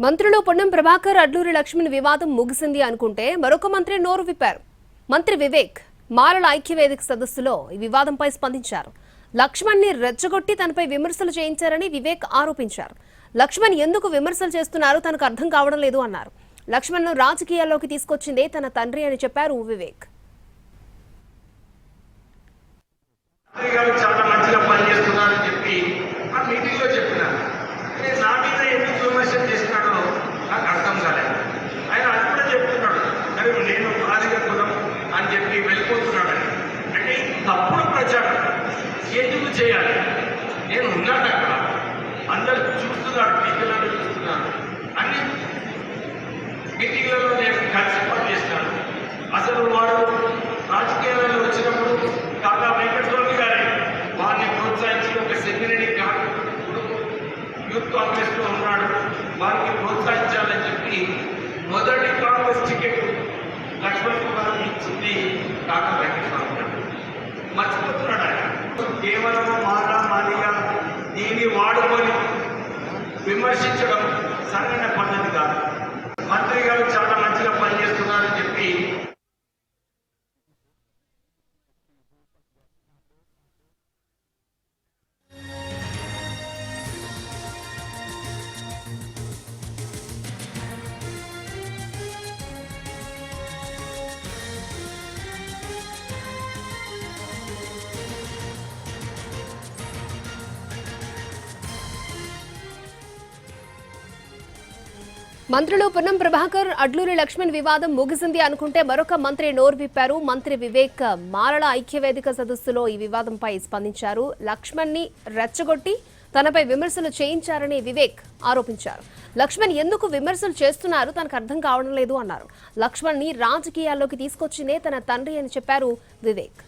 మంత్రులు పొన్నం ప్రభాకర్ అడ్లూరి లక్ష్మణ్ వివాదం ముగిసింది అనుకుంటే మరొక మంత్రి నోరు విప్పారు. మంత్రి వివేక్ మాలల ఐక్యవేదిక సదస్సులో ఈ వివాదంపై స్పందించారు. లక్ష్మణ్ ని రెచ్చగొట్టి తనపై విమర్శలు చేయించారని వివేక్ ఆరోపించారు. లక్ష్మణ్ ఎందుకు విమర్శలు చేస్తున్నారో తనకు అర్థం కావడం లేదు అన్నారు. లక్ష్మణ్ ను రాజకీయాల్లోకి తీసుకొచ్చిందే తన తండ్రి అని చెప్పారు వివేక్. చాలా మంచిగా పనిచేస్తున్నారని చెప్పి ఆ మీటింగ్లో చెప్పినారు. నా మీద ఎందుకు విమర్శలు చేసినాడో నాకు అర్థం కాలేదు. ఆయన అది కూడా చెప్తున్నాడు, మరి నేను బాధిక కులం అని చెప్పి వెళ్ళిపోతున్నాడని. అంటే తప్పుడు ప్రచారం ఎందుకు చేయాలి? నేను ఉన్నాను అక్కడ, అందరు చూస్తున్నారు, టీవీలలో చూస్తున్నారు, అన్ని మీటింగ్లలో నేను కలిసి పనిచేస్తున్నాను. అసలు వాడు రాజకీయాలలో వచ్చినప్పుడు కాకా వెంకటస్వామి గారే వారిని ప్రోత్సహించి ఒక సెక్యూరిటీ గార్డ్ యూత్ కాంగ్రెస్ లో ఉన్నాడు, వారికి ప్రోత్సహించాలని చెప్పి మొదటి కాంగ్రెస్ టికెట్ లక్ష్మణ్ కుమార్ ఇచ్చింది కాకా వెంకటస్వామి గారు. మర్చిపోతున్నాడు ఆయన. కేవలం మాదిగా దీన్ని వాడుకొని విమర్శించడం సరైన పద్ధతి కాదు. మంత్రి గారు చాలా మంచిగా పనిచేస్తున్నారని చెప్పి మంత్రులు పొన్నం ప్రభాకర్ అడ్లూరి లక్ష్మణ్ వివాదం ముగిసింది అనుకుంటే మరొక మంత్రి నోరు విప్పారు. మంత్రి వివేక్ మాలల ఐక్యవేదిక సదస్సులో ఈ వివాదంపై స్పందించారు. లక్ష్మణ్ ని రెచ్చగొట్టి తనపై విమర్శలు చేయించారని వివేక్ ఆరోపించారు. లక్ష్మణ్ ఎందుకు విమర్శలు చేస్తున్నారు తనకు అర్థం కావడం లేదు అన్నారు. లక్ష్మణ్ ని రాజకీయాల్లోకి తీసుకొచ్చిందే తన తండ్రి అని చెప్పారు వివేక్.